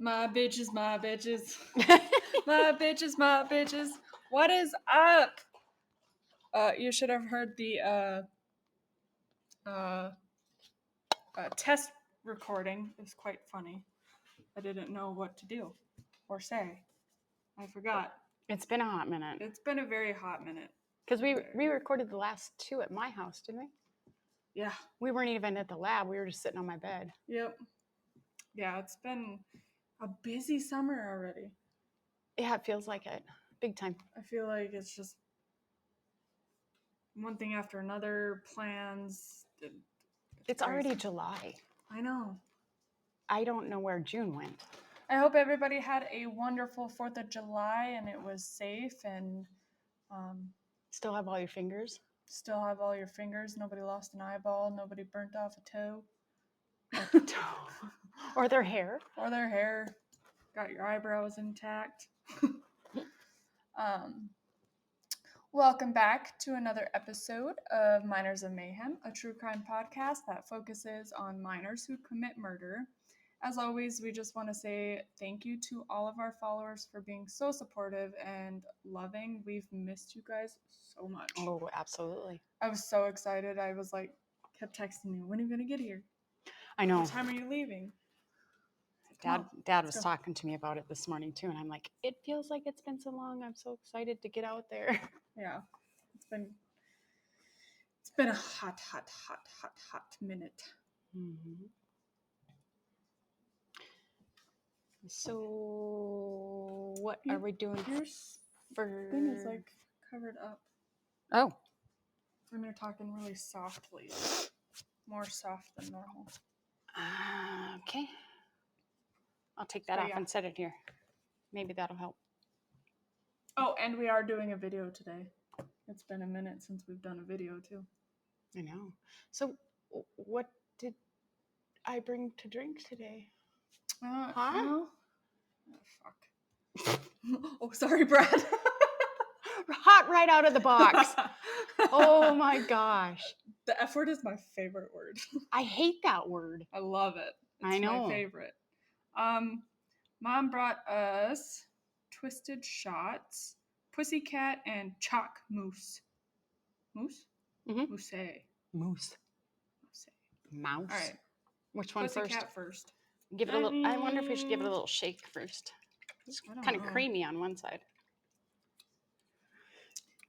My bitches, my bitches. My bitches, my bitches. What is up? You should have heard the test recording. It was quite funny. I didn't know what to do or say. I forgot. It's been a hot minute. It's been a very hot minute. Because we recorded the last two at my house, didn't we? Yeah. We weren't even at the lab. We were just sitting on my bed. Yep. Yeah, it's been a busy summer already. Yeah, it feels like it. Big time. I feel like it's just one thing after another, plans. It's already July. I know. I don't know where June went. I hope everybody had a wonderful 4th of July and it was safe and Still have all your fingers? still have all your fingers. Nobody lost an eyeball. Nobody burnt off a toe. Or their hair. Or their hair. Got your eyebrows intact. Welcome back to another episode of Minors of Mayhem, a true crime podcast that focuses on minors who commit murder. As always, we just want to say thank you to all of our followers for being so supportive and loving. We've missed you guys so much. Oh, absolutely. I was so excited. I was like, kept texting you, when are you going to get here? I know. What time are you leaving? Dad was talking to me about it this morning too, and I'm like, it feels like it's been so long. I'm so excited to get out there. Yeah, it's been a hot minute. Mm-hmm. So, what are we doing Your for? thing is like covered up. Oh. And you're talking really softly, more soft than normal. Okay. I'll take that off and set it here. Maybe that'll help. Oh, and we are doing a video today. It's been a minute since we've done a video too. I know. So, what did I bring to drink today? Huh? Oh, fuck. Oh, sorry, Brad. Hot right out of the box. Oh my gosh. The F word is my favorite word. I hate that word. I love it. I know. My favorite. Mom brought us twisted shots, pussycat, and chalk mousse. Mousse? Mm-hmm. Mousse. Moose. Mouse. All right. Which one pussycat first? Give it a little. I wonder if we should give it a little shake first. It's kind of creamy on one side.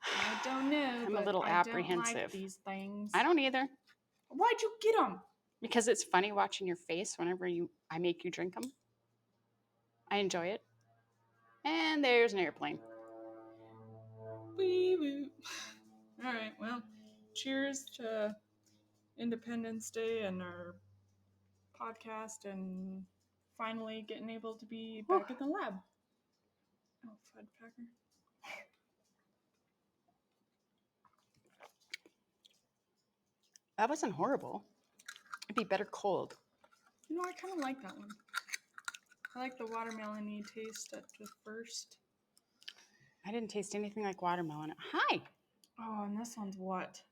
I don't know. I'm a little apprehensive. I don't like these things. I don't either. Why'd you get them? Because it's funny watching your face whenever I make you drink them. I enjoy it. And there's an airplane. Wee-woo. All right, well, cheers to Independence Day and our podcast and finally getting able to be back at the lab. Oh, Fred Packer. That wasn't horrible. It'd be better cold. You know, I kind of like that one. I like the watermelon-y taste at the first. I didn't taste anything like watermelon. Hi. Oh, and this one's what?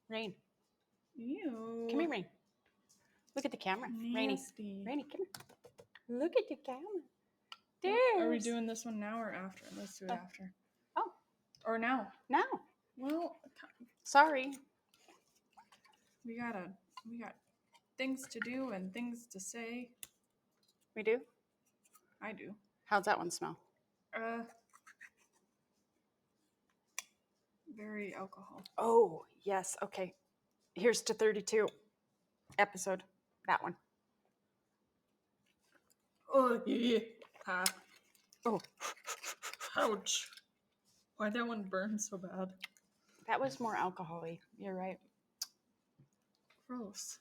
Rain. Ew. Come here, Rain. Look at the camera. Nasty. Rainy, come here. Look at the camera. Are we doing this one now or after? Let's do it after. Oh. Or now? Now. Well, sorry. We got things to do and things to say. We do? I do. How's that one smell? Very alcohol. Oh, yes. Okay. Here's to 32 episode. That one. Oh, yeah. Oh. Ouch. Why'd that one burn so bad? That was more alcohol-y. You're right. Gross.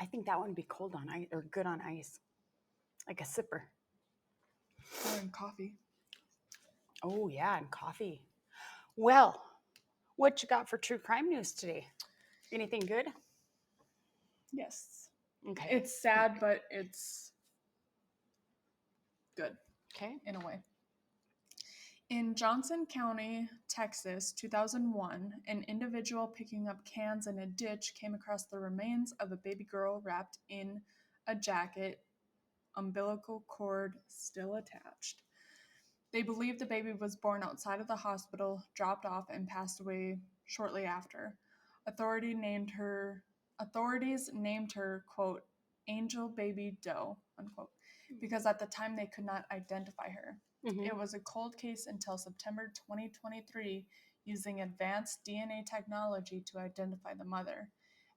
I think that one would be cold on ice or good on ice. Like a sipper. Or in coffee. Oh, yeah, and coffee. Well, what you got for true crime news today? Anything good? Yes. Okay. It's sad, but it's good. Okay. In a way. In Johnson County, Texas, 2001, an individual picking up cans in a ditch came across the remains of a baby girl wrapped in a jacket umbilical cord still attached. They believe the baby was born outside of the hospital, dropped off, and passed away shortly after. Authorities named her, quote, Angel Baby Doe, unquote, because at the time they could not identify her. Mhm. It was a cold case until September 2023, using advanced DNA technology to identify the mother.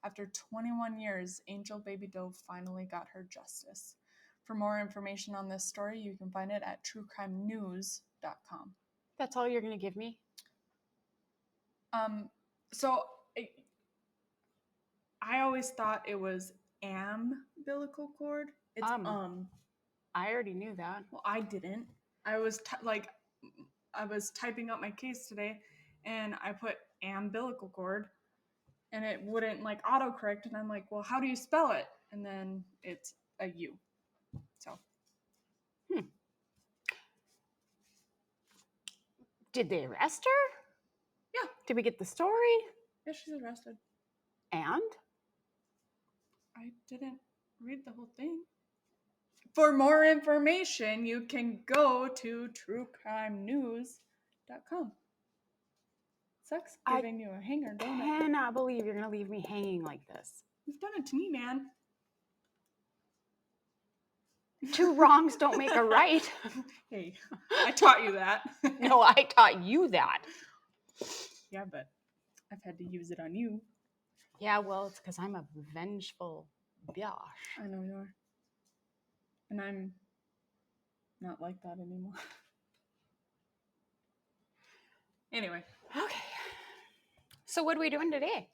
After 21 years, Angel Baby Doe finally got her justice. For more information on this story, you can find it at truecrimenews.com. That's all you're going to give me? So I always thought it was umbilical cord. It's I already knew that. Well, I didn't. I was typing up my case today, and I put umbilical cord, and it wouldn't like autocorrect, and I'm like, well, how do you spell it? And then it's a U. So. Did they arrest her? Yeah. Did we get the story? Yeah, she's arrested. And? I didn't read the whole thing. For more information, you can go to truecrimenews.com. Sucks giving you a hanger, don't it? I cannot believe you're going to leave me hanging like this. You've done it to me, man. Two wrongs don't make a right. Hey, I taught you that. No, I taught you that. Yeah, but I've had to use it on you. Yeah, well, it's because I'm a vengeful bitch. I know you are. And I'm not like that anymore. Anyway. Okay. So what are we doing today?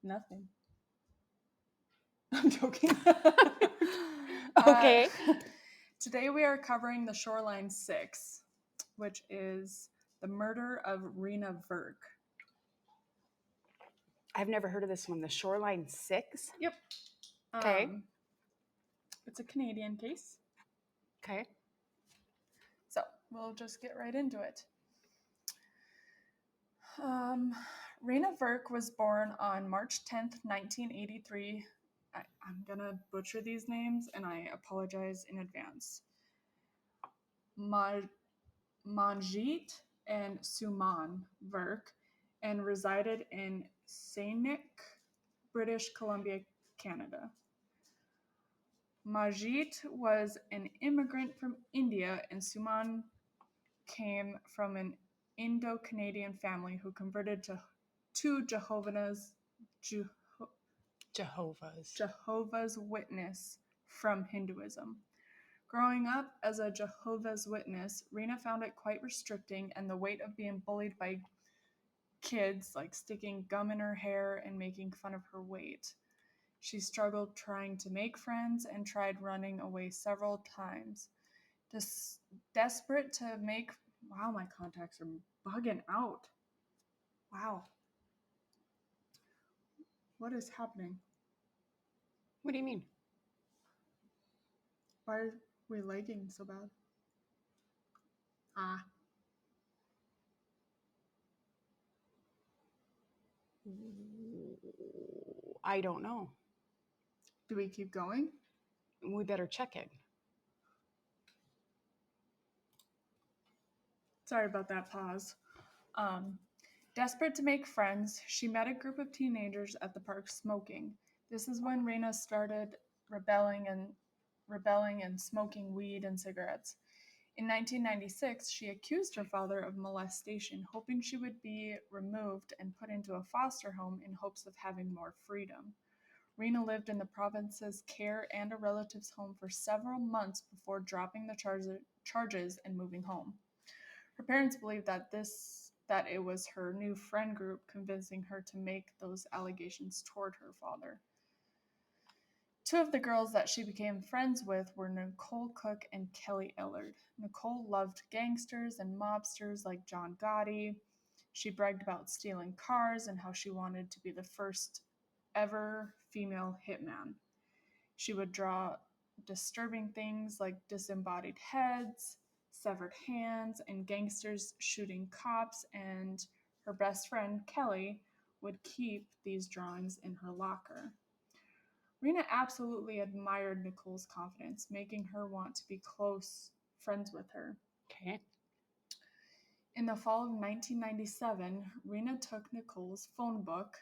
Nothing. I'm joking. Okay. Today we are covering the Shoreline 6, which is the murder of Reena Virk. I've never heard of this one. The Shoreline 6? Yep. Okay. It's a Canadian case. Okay. So we'll just get right into it. Reena Virk was born on March 10th, 1983. I'm going to butcher these names, and I apologize in advance. Manjit and Suman Virk, and resided in Saanich, British Columbia, Canada. Manjit was an immigrant from India, and Suman came from an Indo-Canadian family who converted to Jehovah's Witness from Hinduism. Growing up as a Jehovah's Witness, Reena found it quite restricting, and the weight of being bullied by kids, like sticking gum in her hair and making fun of her weight. She struggled trying to make friends and tried running away several times. Desperate to make... Wow, my contacts are bugging out. Wow. What is happening? What do you mean? Why are we lagging so bad? I don't know. Do we keep going? We better check it. Sorry about that pause. Desperate to make friends, she met a group of teenagers at the park smoking. This is when Reena started rebelling and smoking weed and cigarettes. In 1996, she accused her father of molestation, hoping she would be removed and put into a foster home in hopes of having more freedom. Reena lived in the province's care and a relative's home for several months before dropping the charges and moving home. Her parents believed that it was her new friend group convincing her to make those allegations toward her father. Two of the girls that she became friends with were Nicole Cook and Kelly Ellard. Nicole loved gangsters and mobsters like John Gotti. She bragged about stealing cars and how she wanted to be the first ever female hitman. She would draw disturbing things like disembodied heads, severed hands, and gangsters shooting cops, and her best friend, Kelly, would keep these drawings in her locker. Reena absolutely admired Nicole's confidence, making her want to be close friends with her. Okay. In the fall of 1997, Reena took Nicole's phone book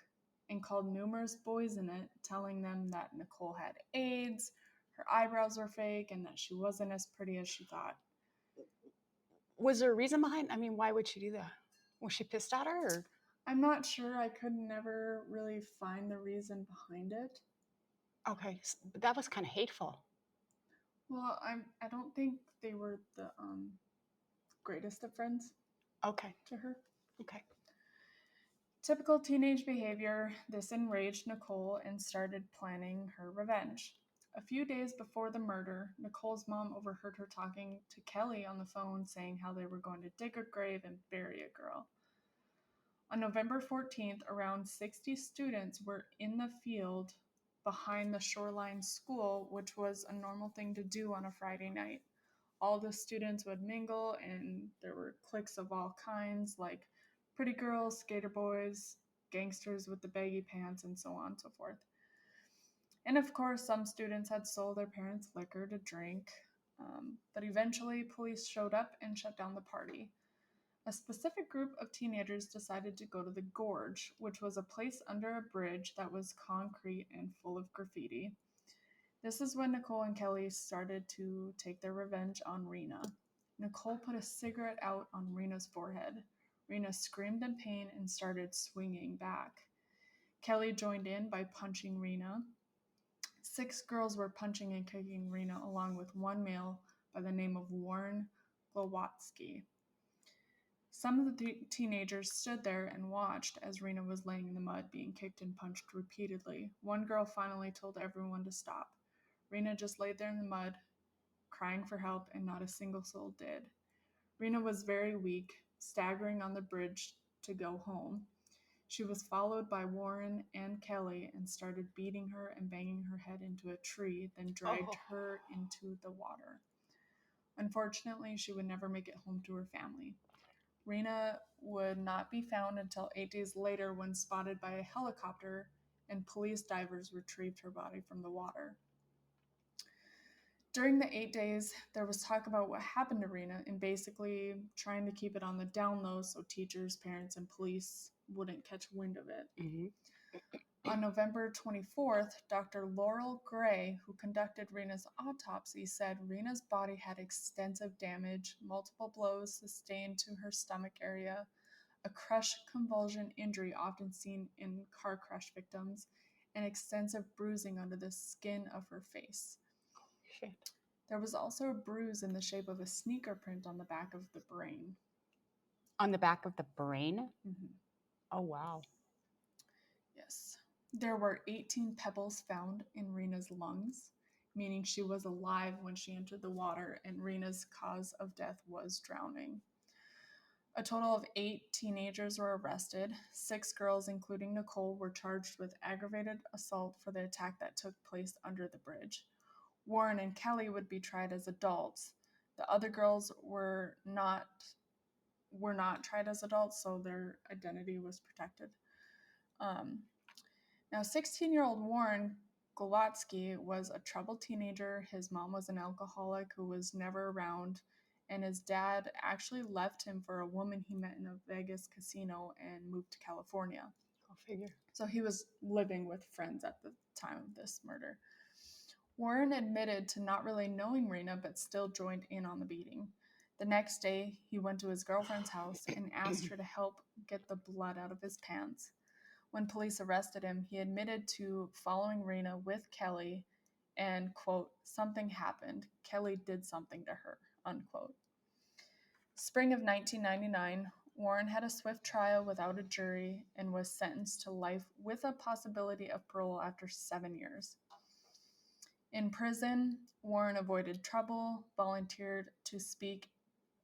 and called numerous boys in it, telling them that Nicole had AIDS, her eyebrows were fake, and that she wasn't as pretty as she thought. Was there a reason behind? I mean, why would she do that? Was she pissed at her? Or? I'm not sure, I could never really find the reason behind it. Okay, but that was kind of hateful. Well, I don't think they were the greatest of friends Okay. to her. Okay. Typical teenage behavior, this enraged Nicole and started planning her revenge. A few days before the murder, Nicole's mom overheard her talking to Kelly on the phone saying how they were going to dig a grave and bury a girl. On November 14th, around 60 students were in the field behind the Shoreline School, which was a normal thing to do on a Friday night. All the students would mingle, and there were cliques of all kinds, like pretty girls, skater boys, gangsters with the baggy pants, and so on and so forth. And of course, some students had sold their parents liquor to drink, but eventually police showed up and shut down the party. A specific group of teenagers decided to go to the Gorge, which was a place under a bridge that was concrete and full of graffiti. This is when Nicole and Kelly started to take their revenge on Reena. Nicole put a cigarette out on Reena's forehead. Reena screamed in pain and started swinging back. Kelly joined in by punching Reena. 6 girls were punching and kicking Reena, along with one male by the name of Warren Glowatsky. Some of the teenagers stood there and watched as Reena was laying in the mud, being kicked and punched repeatedly. One girl finally told everyone to stop. Reena just laid there in the mud, crying for help, and not a single soul did. Reena was very weak, staggering on the bridge to go home. She was followed by Warren and Kelly and started beating her and banging her head into a tree, then dragged her into the water. Unfortunately, she would never make it home to her family. Reena would not be found until 8 days later when spotted by a helicopter and police divers retrieved her body from the water. During the 8 days, there was talk about what happened to Reena and basically trying to keep it on the down low so teachers, parents, and police wouldn't catch wind of it. Mm-hmm. On November 24th, Dr. Laurel Gray, who conducted Reena's autopsy, said Reena's body had extensive damage, multiple blows sustained to her stomach area, a crush convulsion injury often seen in car crash victims, and extensive bruising under the skin of her face. Shit. There was also a bruise in the shape of a sneaker print on the back of the brain. On the back of the brain? Mm-hmm. Oh, wow. Yes. There were 18 pebbles found in Reena's lungs, meaning she was alive when she entered the water, and Reena's cause of death was drowning. A total of 8 teenagers were arrested. 6 girls, including Nicole, were charged with aggravated assault for the attack that took place under the bridge. Warren and Kelly would be tried as adults. The other girls were not tried as adults, so their identity was protected. Now, 16-year-old Warren Golotsky was a troubled teenager. His mom was an alcoholic who was never around, and his dad actually left him for a woman he met in a Vegas casino and moved to California. Go figure. So he was living with friends at the time of this murder. Warren admitted to not really knowing Reena, but still joined in on the beating. The next day, he went to his girlfriend's house and asked her to help get the blood out of his pants. When police arrested him, he admitted to following Reena with Kelly and, quote, something happened. Kelly did something to her, unquote. Spring of 1999, Warren had a swift trial without a jury and was sentenced to life with a possibility of parole after 7 years. In prison, Warren avoided trouble, volunteered to speak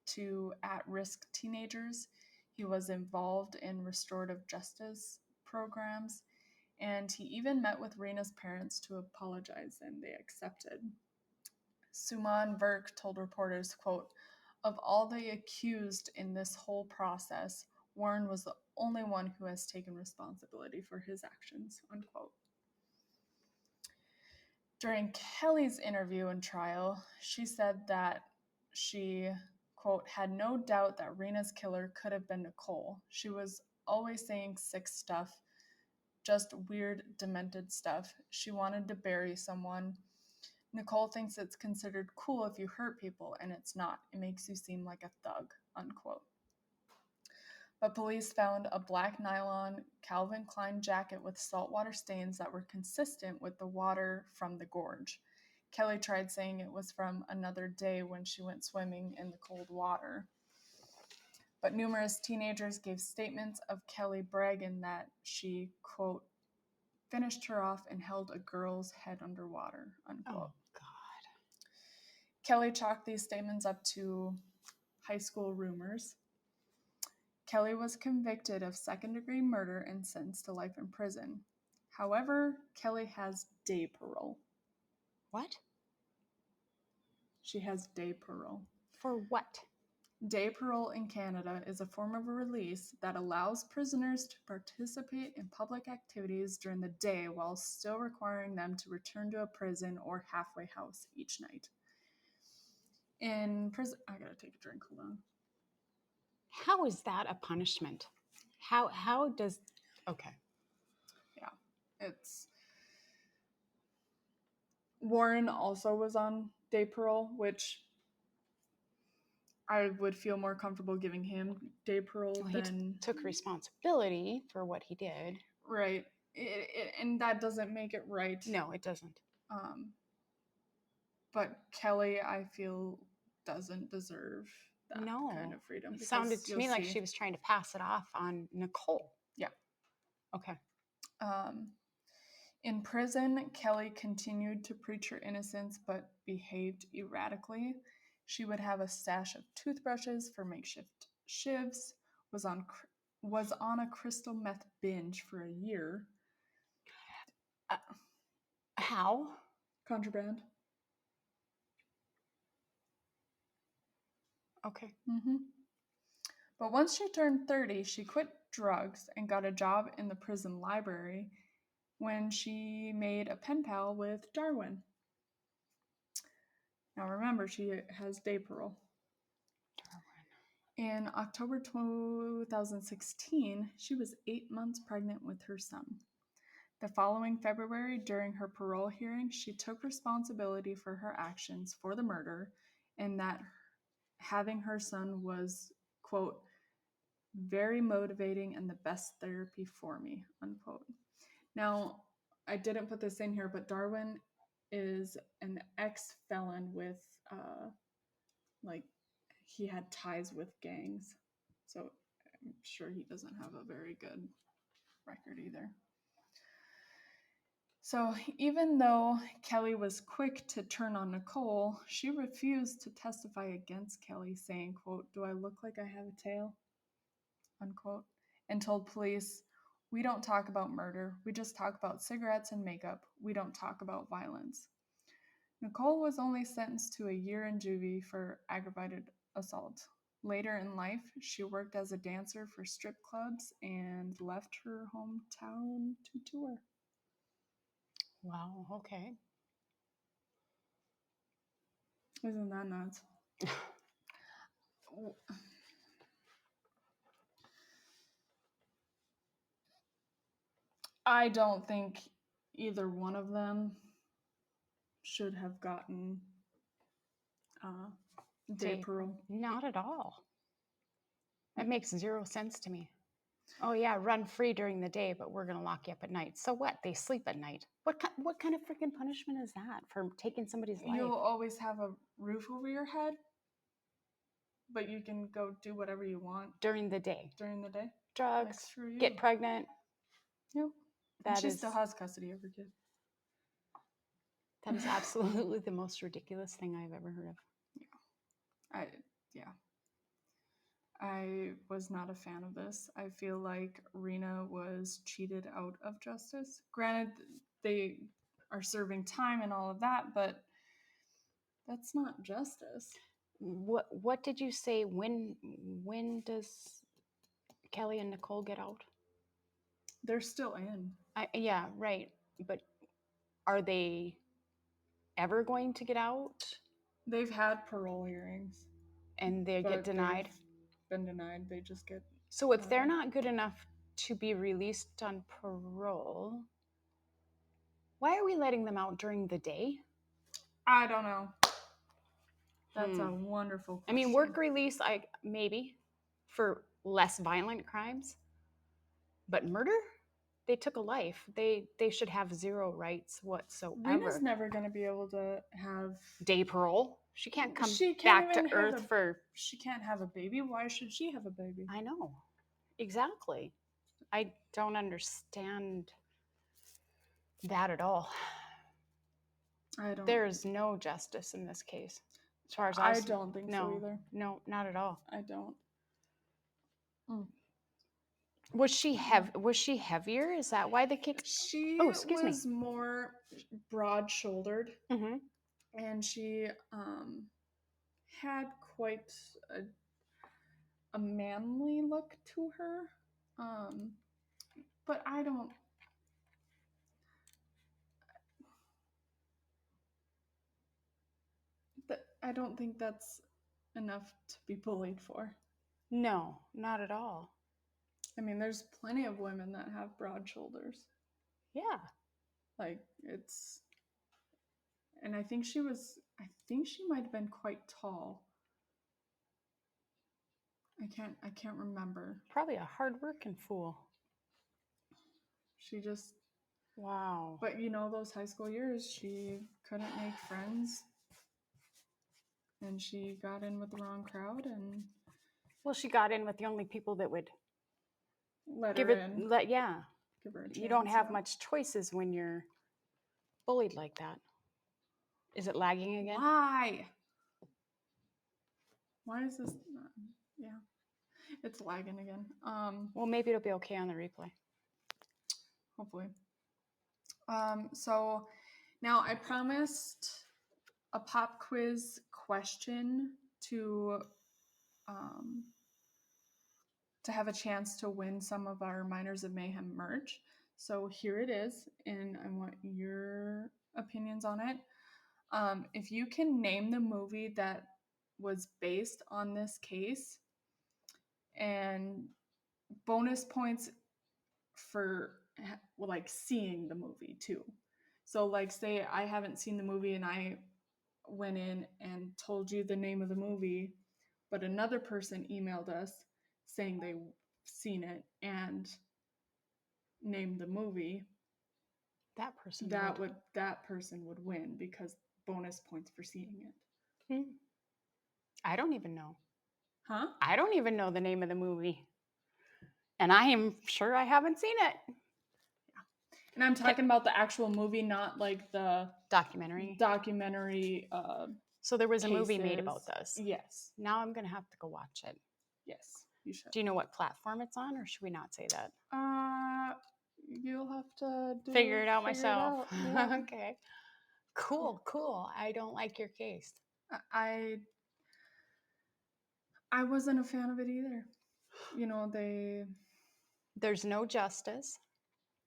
to at-risk teenagers. He was involved in restorative justice programs, and he even met with Reena's parents to apologize, and they accepted. Reena Virk told reporters, quote, of all the accused in this whole process, Warren was the only one who has taken responsibility for his actions, unquote. During Kelly's interview and trial, she said that she, quote, had no doubt that Reena's killer could have been Nicole. She was always saying sick stuff, just weird, demented stuff. She wanted to bury someone. Nicole thinks it's considered cool if you hurt people, and it's not. It makes you seem like a thug, unquote. But police found a black nylon Calvin Klein jacket with saltwater stains that were consistent with the water from the gorge. Kelly tried saying it was from another day when she went swimming in the cold water. But numerous teenagers gave statements of Kelly bragging that she, quote, finished her off and held a girl's head underwater, unquote. Oh, God. Kelly chalked these statements up to high school rumors. Kelly was convicted of second-degree murder and sentenced to life in prison. However, Kelly has day parole. What? She has day parole. For what? Day parole in Canada is a form of release that allows prisoners to participate in public activities during the day while still requiring them to return to a prison or halfway house each night. In prison, I gotta take a drink, hold on. How is that a punishment? How does, okay. It's Warren also was on day parole, which I would feel more comfortable giving him day parole Well, than he took responsibility for what he did. right. And that doesn't make it right. No, it doesn't. But Kelly, I feel, doesn't deserve that kind of freedom. It sounded to me like she was trying to pass it off on Nicole. Yeah. Okay. In prison, Kelly continued to preach her innocence but behaved erratically. She would have a stash of toothbrushes for makeshift shivs, was on a crystal meth binge for a year. How? Contraband. Okay. Mm-hmm. But once she turned 30, she quit drugs and got a job in the prison library when she made a pen pal with Darwin. Now remember, she has day parole. In October 2016, she was 8 months pregnant with her son. The following February, during her parole hearing, she took responsibility for her actions for the murder and that having her son was, quote, very motivating and the best therapy for me, unquote. Now, I didn't put this in here, but Darwin is an ex-felon with, he had ties with gangs. So I'm sure he doesn't have a very good record either. So even though Kelly was quick to turn on Nicole, she refused to testify against Kelly, saying, quote, do I look like I have a tail? Unquote. And told police, we don't talk about murder. We just talk about cigarettes and makeup. We don't talk about violence. Nicole was only sentenced to a year in juvie for aggravated assault. Later in life, she worked as a dancer for strip clubs and left her hometown to tour. Wow. Okay. Isn't that nuts? I don't think either one of them should have gotten day parole. Not at all. That makes zero sense to me. Oh yeah, run free during the day, but we're gonna lock you up at night. So what? They sleep at night. What kind of freaking punishment is that for taking somebody's life? You'll always have a roof over your head, but you can go do whatever you want during the day. During the day. Drugs, get pregnant. Yep. And she still has custody of her kid. That is absolutely the most ridiculous thing I've ever heard of. I was not a fan of this. I feel like Reena was cheated out of justice. Granted, they are serving time and all of that, but that's not justice. What did you say? When does Kelly and Nicole get out? They're still in. Yeah, right. But are they ever going to get out They've had parole hearings, and they get but denied? they've been denied. They just get. So if they're not good enough to be released on parole, why are we letting them out during the day? I don't know. That's a wonderful question. I mean, work release, maybe for less violent crimes, but murder? They took a life. They should have zero rights whatsoever. Reena's never going to be able to have day parole. She can't come She can't back even to have Earth for. She can't have a baby. Why should she have a baby? I know, exactly. I don't understand that at all. I don't. There's no justice in this case, as far as I don't think so either. No, not at all. I don't. Was she Was she heavier? Is that why they kicked? She excuse was me. more broad-shouldered, Mm-hmm. and she had quite a manly look to her. But I don't. I don't think that's enough to be bullied for. No, not at all. I mean, there's plenty of women that have broad shoulders. Yeah. Like, it's. And I think she might have been quite tall. I can't remember. Probably a hard-working fool. She just. Wow. But those high school years, she couldn't make friends. And she got in with the wrong crowd, and Well, she got in with the only people that would let give her it. in. Yeah. Give her a chance. You don't have much choices when you're bullied like that. Is it lagging again? Why is this? Yeah, it's lagging again. Well, maybe it'll be okay on the replay. Hopefully. So now I promised a pop quiz question to have a chance to win some of our Miners of Mayhem merch. So here it is, and I want your opinions on it. If you can name the movie that was based on this case, and bonus points for like seeing the movie too. So like say I haven't seen the movie and I went in and told you the name of the movie, but another person emailed us saying they've seen it and named the movie, that person would win because bonus points for seeing it. I don't even know. Huh? I don't even know the name of the movie. And I am sure I haven't seen it. Yeah. And I'm talking about the actual movie, not like the documentary. So there was a movie made about this. Yes. Now I'm going to have to go watch it. Yes, you should. Do you know what platform it's on, or should we not say that? You'll have to figure it out myself. Yeah. Okay. Cool. I don't like your case. I wasn't a fan of it either. There's no justice.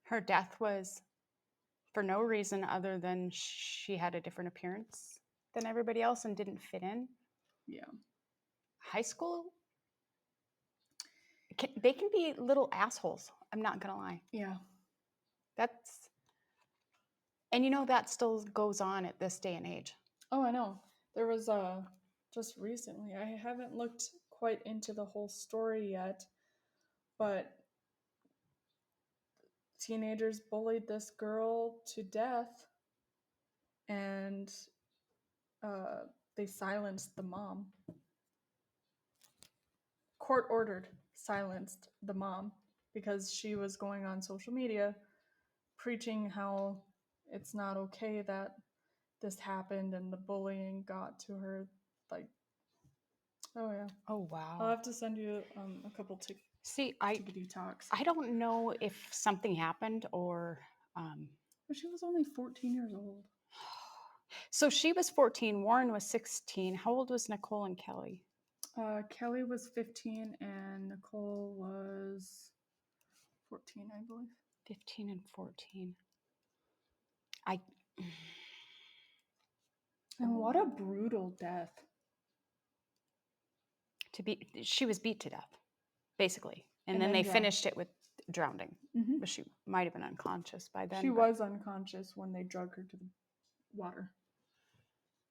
Her death was for no reason other than she had a different appearance than everybody else and didn't fit in. Yeah. High school, they can be little assholes. I'm not going to lie. Yeah. And that still goes on at this day and age. Oh, I know. There was just recently, I haven't looked quite into the whole story yet, but teenagers bullied this girl to death, and they silenced the mom. Court ordered silenced the mom because she was going on social media preaching how it's not okay that this happened and the bullying got to her. Like, oh yeah. Oh wow. I'll have to send you a couple TikTok talks. I don't know if something happened or. But she was only 14 years old. So she was 14. Warren was 16. How old was Nicole and Kelly? Kelly was 15 and Nicole was 14, I believe. 15 and 14. And what a brutal death. She was beat to death, basically. And And then then they drowned. finished it with drowning. Mhm. But she might have been unconscious by then. She but was unconscious when they drug her to the water.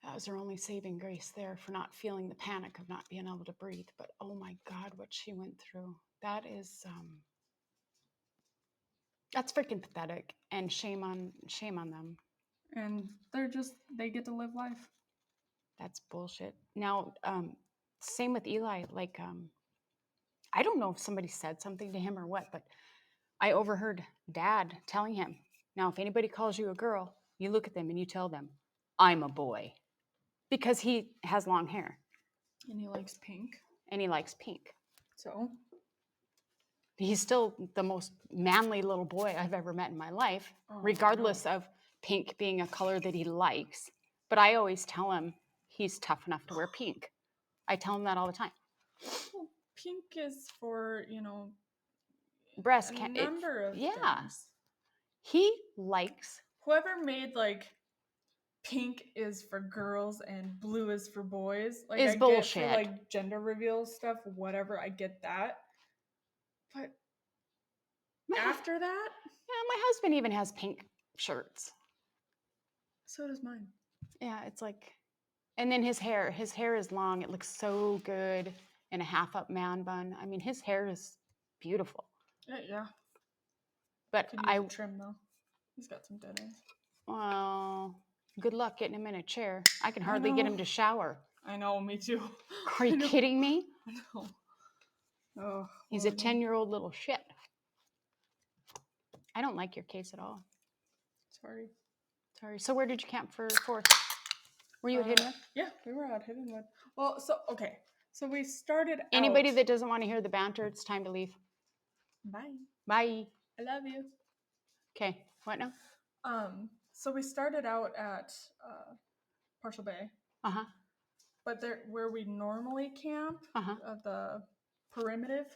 That was her only saving grace there, for not feeling the panic of not being able to breathe. But oh my God, what she went through. That's freaking pathetic, and shame on them. And they get to live life. That's bullshit. Now, same with Eli. Like, I don't know if somebody said something to him or what, but I overheard Dad telling him, now, if anybody calls you a girl, you look at them and you tell them, I'm a boy. Because he has long hair. And he likes pink. And he likes pink. So He's still the most manly little boy I've ever met in my life, regardless of pink being a color that he likes. But I always tell him he's tough enough to wear pink. I tell him that all the time. Well, pink is for, Breast a number of things. He likes. Whoever made pink is for girls and blue is for boys. Like, Is I bullshit. get for gender reveal stuff, whatever, I get that. But after that, yeah, my husband even has pink shirts. So does mine. Yeah, it's like, and then his hair is long. It looks so good in a half up man bun. I mean, his hair is beautiful. Yeah. But Could use a trim though. He's got some dead ends. Well, good luck getting him in a chair. I can hardly get him to shower. I know, me too. Are you kidding me? I know. Oh, he's a 10-year-old little shit. I don't like your case at all. Sorry. So where did you camp for 4th? Were you at Hiddenwood? Yeah, we were at Hiddenwood. Well, so we started Anybody that doesn't want to hear the banter, it's time to leave. Bye. Bye. I love you. Okay, what now? So we started out at Partial Bay. Uh-huh. But there, where we normally camp, the perimeter,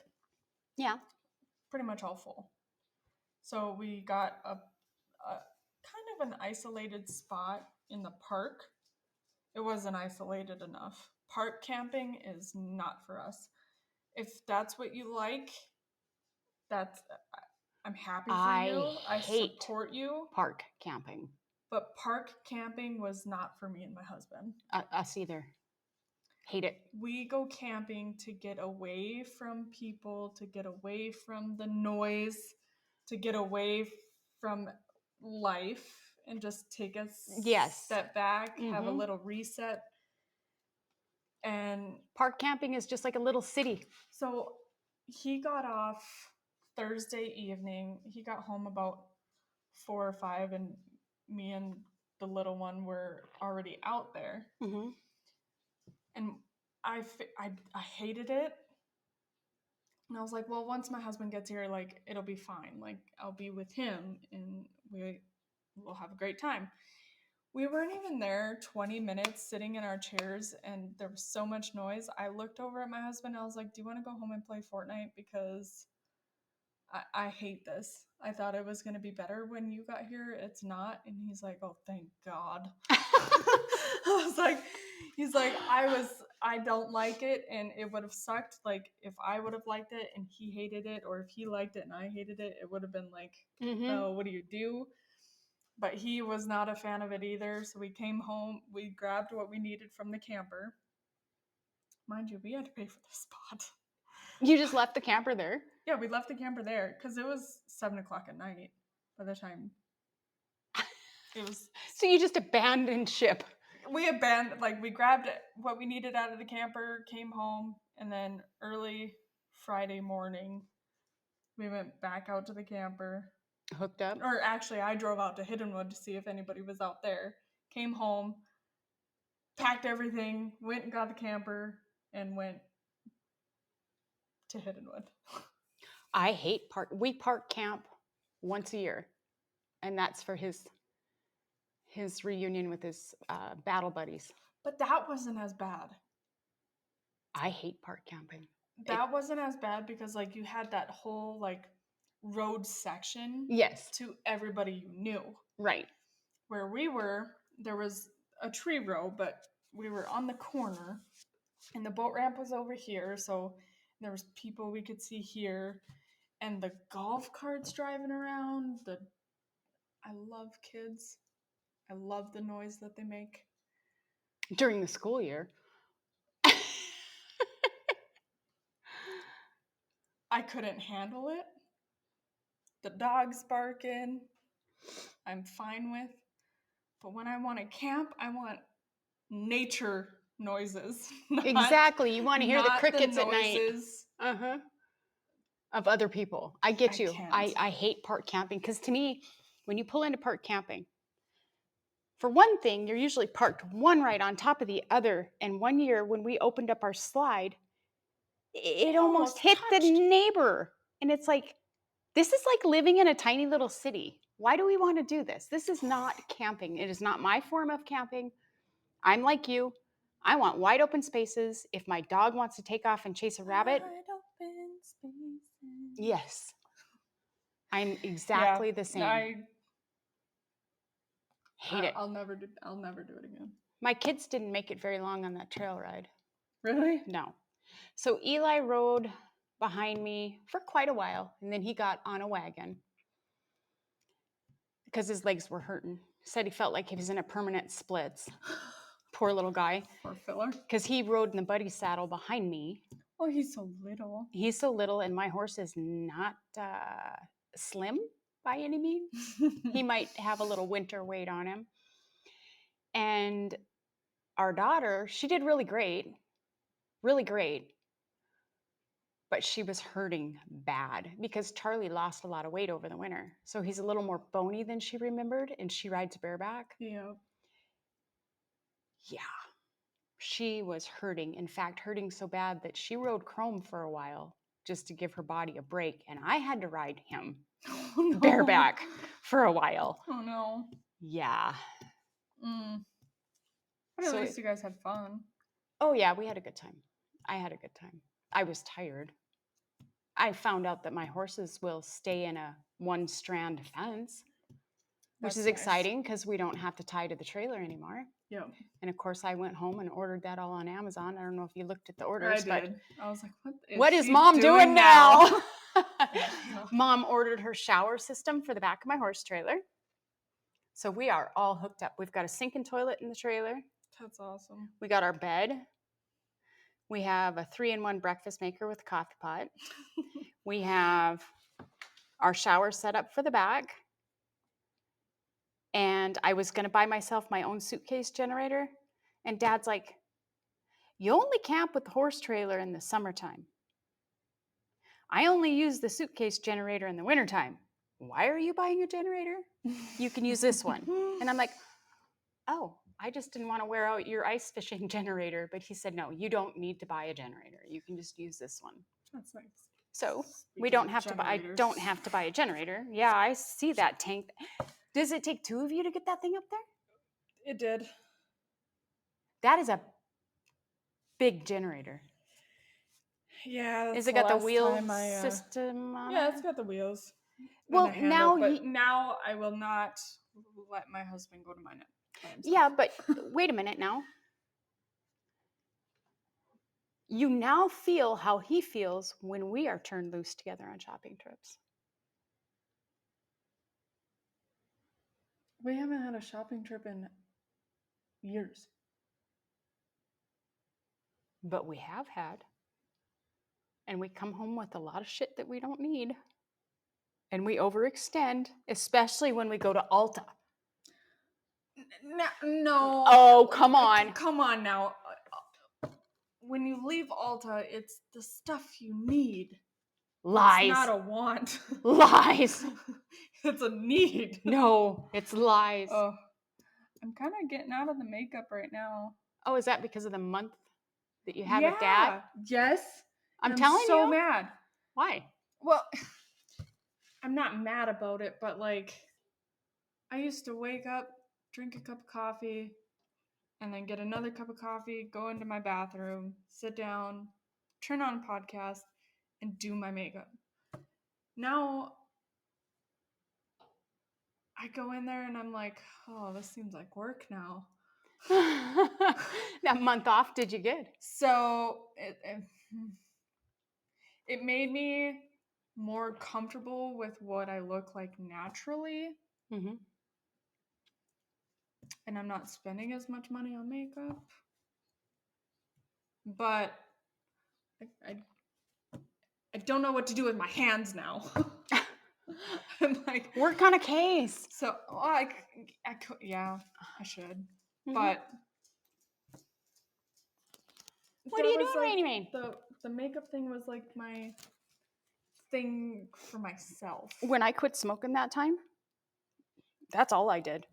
pretty much all full. So we got a kind of an isolated spot in the park. It wasn't isolated enough. Park camping is not for us. If that's what you like, I'm happy for you. I support you. Park camping. But park camping was not for me and my husband. Us either. Hate it. We go camping to get away from people, to get away from the noise, to get away from life, and just take a step back, have a little reset. And park camping is just like a little city. So he got off Thursday evening. He got home about 4 or 5, and me and the little one were already out there. Mm-hmm. And I hated it. And I was like, well, once my husband gets here, it'll be fine. I'll be with him and we'll have a great time. We weren't even there 20 minutes sitting in our chairs, and there was so much noise. I looked over at my husband. I was like, do you want to go home and play Fortnite? Because I hate this. I thought it was going to be better when you got here. It's not. And he's like, oh, thank God. He's like, I don't like it, and it would have sucked. If I would have liked it and he hated it, or if he liked it and I hated it, it would have been like, oh, what do you do? But he was not a fan of it either. So we came home, we grabbed what we needed from the camper. Mind you, we had to pay for the spot. You just left the camper there? Yeah, we left the camper there because it was 7 o'clock at night by the time it was. So you just abandoned ship? We grabbed what we needed out of the camper, came home, and then early Friday morning, we went back out to the camper. Hooked up? Or actually, I drove out to Hiddenwood to see if anybody was out there. Came home, packed everything, went and got the camper, and went to Hiddenwood. I hate park. We park camp once a year, and that's for his reunion with his battle buddies. But that wasn't as bad. I hate park camping. That wasn't as bad because you had that whole road section. Yes. To everybody you knew. Right. Where we were, there was a tree row, but we were on the corner, and the boat ramp was over here, so there was people we could see here, and the golf carts driving around. I love kids. I love the noise that they make. During the school year. I couldn't handle it. The dogs barking, I'm fine with. But when I want to camp, I want nature noises. Exactly. You want to hear the not crickets at night. noises. Uh-huh. Of other people. I get I you. can't. I hate park camping because to me, when you pull into park camping, for one thing, you're usually parked one right on top of the other. And one year when we opened up our slide, it almost hit the touched. neighbor. And it's like, this is like living in a tiny little city. Why do we want to do this? This is not camping. It is not my form of camping. I'm like you. I want wide open spaces. If my dog wants to take off and chase a rabbit, Wide open spaces. yes. I'm exactly the same. I hate it. I'll never do it again. My kids didn't make it very long on that trail ride. Really? No. So Eli rode behind me for quite a while, and then he got on a wagon because his legs were hurting. Said he felt like he was in a permanent splits. Poor little guy. Poor filler. Because he rode in the buddy saddle behind me. Oh, he's so little. He's so little, and my horse is not slim by any means. He might have a little winter weight on him. And our daughter, she did really great. Really great. But she was hurting bad because Charlie lost a lot of weight over the winter. So he's a little more bony than she remembered, and she rides bareback. Yeah. Yeah. She was hurting. In fact, hurting so bad that she rode Chrome for a while just to give her body a break. And I had to ride him bareback for a while. Oh, no. Yeah. But at least you guys had fun. Oh, yeah, we had a good time. I had a good time. I was tired. I found out that my horses will stay in a one-strand fence, which is exciting because we don't have to tie to the trailer anymore. Yeah. And of course, I went home and ordered that all on Amazon. I don't know if you looked at the orders, I did. I was like, what is Mom doing now? Mom ordered her shower system for the back of my horse trailer. So we are all hooked up. We've got a sink and toilet in the trailer. That's awesome. We got our bed. We have a 3-in-1 breakfast maker with a coffee pot. We have our shower set up for the back. And I was going to buy myself my own suitcase generator. And Dad's like, you only camp with the horse trailer in the summertime. I only use the suitcase generator in the wintertime. Why are you buying a generator? You can use this one. And I'm like, oh, I just didn't want to wear out your ice fishing generator. But he said, no, you don't need to buy a generator. You can just use this one. That's nice. So we don't have to buy, I don't have to buy a generator. Yeah, I see that tank. Does it take 2 of you to get that thing up there? It did. That is a big generator. Yeah. Is it got the wheel system on Yeah, it? it's got the wheels. Well, now now I will not let my husband go to mine. Yeah, but wait a minute now. You now feel how he feels when we are turned loose together on shopping trips. We haven't had a shopping trip in years. But we have had. And we come home with a lot of shit that we don't need. And we overextend, especially when we go to Ulta. No. Oh, come on. Come on now. When you leave Ulta, it's the stuff you need. Lies. It's not a want. Lies. It's a need. No, it's lies. Oh, I'm kind of getting out of the makeup right now. Oh, is that because of the month that you had with Dad? Yes. I'm telling you. so mad. Why? Well, I'm not mad about it, but like, I used to wake up, drink a cup of coffee, and then get another cup of coffee, go into my bathroom, sit down, turn on a podcast, and do my makeup. Now, I go in there and I'm like, oh, this seems like work now. That month off did you good? So it made me more comfortable with what I look like naturally, Mm-hmm. and I'm not spending as much money on makeup. But I don't know what to do with my hands now. I'm like, Work on a case. so I could, yeah, I should. Mm-hmm. But What are that you was like doing, Rainy? the makeup thing was like my thing for myself. When I quit smoking that time, that's all I did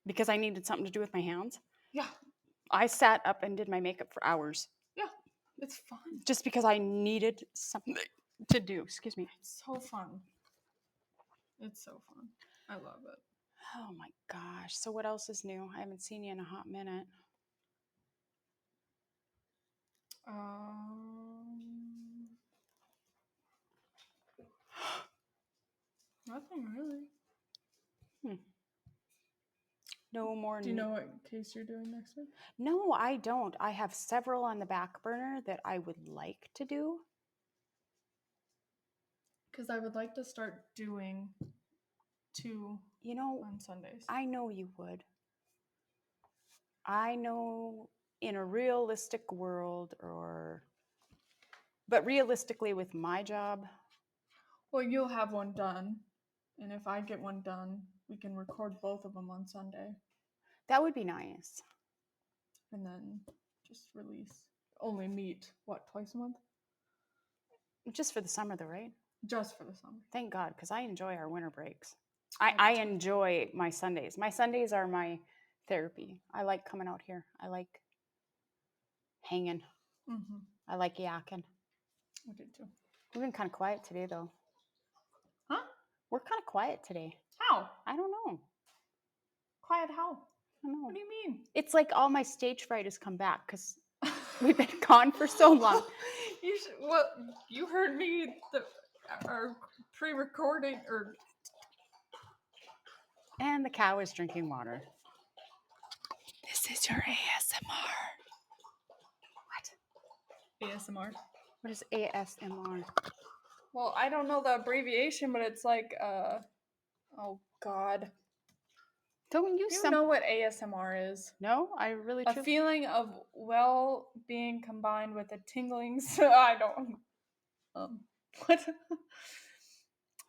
because I needed something to do with my hands. Yeah, I sat up and did my makeup for hours yeah, it's fun. just because I needed something to do. Excuse me. It's so fun. It's so fun. I love it. Oh my gosh. So what else is new? I haven't seen you in a hot minute. Nothing really. No more. Do you know what case you're doing next week? No, I don't. I have several on the back burner that I would like to do. Because I would like to start doing 2 on Sundays. I know you would. I know in a realistic world but realistically with my job. Well, you'll have one done. And if I get one done, we can record both of them on Sunday. That would be nice. And then just release. Only meet, what, twice a month? Just for the summer though, right? Just for the summer. Thank God, because I enjoy our winter breaks. I enjoy my Sundays. My Sundays are my therapy. I like coming out here. I like hanging. Mm-hmm. I like yakking. I did too. We've been kind of quiet today though. Huh? We're kind of quiet today. How? I don't know. Quiet how? I don't know. What do you mean? It's like all my stage fright has come back because we've been gone for so long. You heard me our pre-recording or And the cow is drinking water. This is your ASMR. What? ASMR. What is ASMR? Well, I don't know the abbreviation, but it's like oh God. Don't you know what ASMR is? No, I really A feeling of well-being combined with a tingling. I don't. What?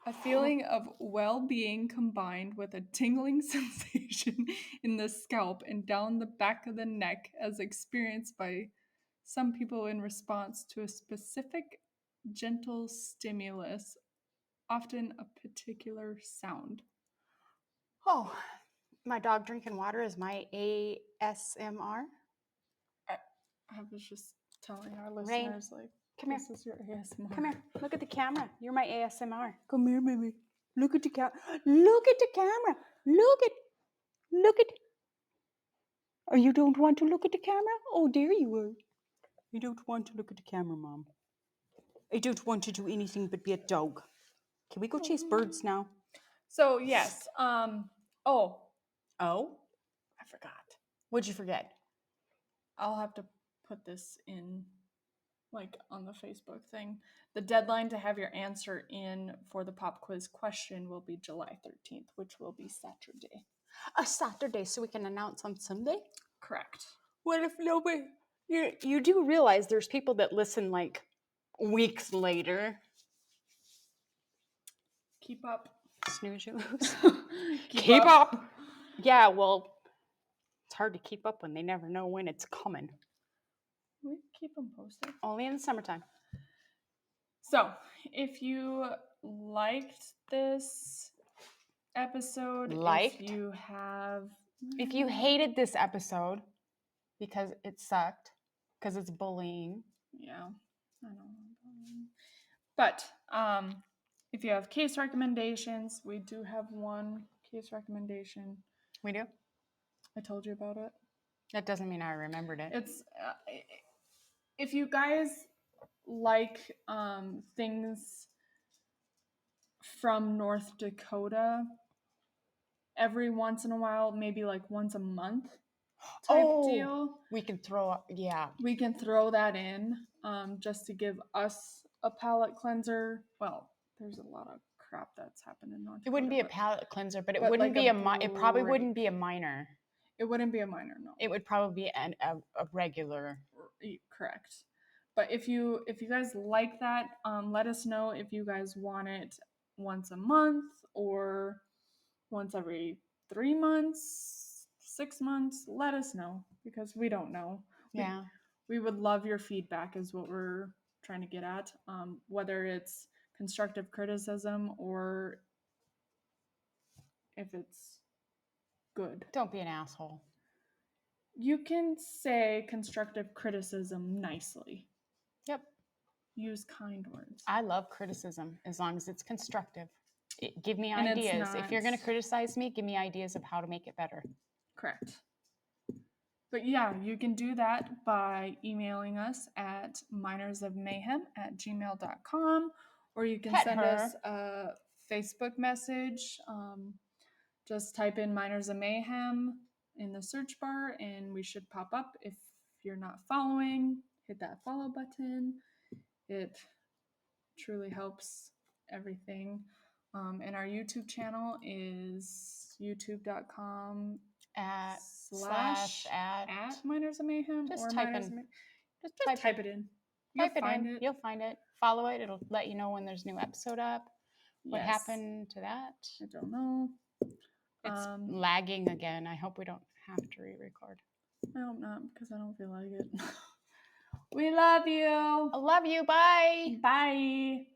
A feeling of well-being combined with a tingling sensation in the scalp and down the back of the neck, as experienced by some people in response to a specific gentle stimulus, often a particular sound. Oh, my dog drinking water is my ASMR. I was just telling our Rain, listeners, like, come this here. is your ASMR. Come here. Look at the camera. You're my ASMR. Come here, baby. Look at the camera. Look at the camera. Look at. Oh, you don't want to look at the camera? Oh, there you are. You don't want to look at the camera, Mom. I don't want to do anything but be a dog. Can we go chase birds now? So yes. Oh, I forgot. What'd you forget? I'll have to put this in, like, on the Facebook thing. The deadline to have your answer in for the pop quiz question will be July 13th, which will be Saturday. A Saturday, so we can announce on Sunday? Correct. What if nobody? You do realize there's people that listen like weeks later. Keep up. Snooze you lose. Keep up. Yeah, well, it's hard to keep up when they never know when it's coming. We keep them posted. Only in the summertime. So, if you liked this episode, if you hated this episode because it sucked, because it's bullying. Yeah, I know. But if you have case recommendations, we do have one case recommendation. We do? I told you about it. That doesn't mean I remembered it. It's if you guys like things from North Dakota, every once in a while, maybe like once a month, type Oh, deal. we can throw, yeah. We can throw that in just to give us a palate cleanser. Well, there's a lot of crap that's happened in North It Dakota. wouldn't be a palate cleanser, but it but wouldn't like be it probably break. wouldn't be a minor. It wouldn't be a minor, no. It would probably be a regular. Correct. But if you guys like that, let us know if you guys want it once a month or once every 3 months, 6 months. Let us know because we don't know. Yeah. We would love your feedback is what we're trying to get at, whether it's constructive criticism or if it's good. Don't be an asshole. You can say constructive criticism nicely. Yep. Use kind words. I love criticism as long as it's constructive. Give me And it's ideas. If you're not- going to criticize me, give me ideas of how to make it better. Correct. But yeah, you can do that by emailing us at minersofmayhem@gmail.com, or you can Pet send her. us a Facebook message. Just type in Miners of Mayhem in the search bar and we should pop up. If you're not following, hit that follow button. It truly helps everything. And our YouTube channel is youtube.com /at Miners of Mayhem just or type Miners in. of Just type it in. Type it in. You'll find it. Follow it. It'll let you know when there's new episode up. What happened to that? I don't know. It's lagging again. I hope we don't have to re-record. I hope not because I don't feel like it. We love you. I love you. Bye. Bye.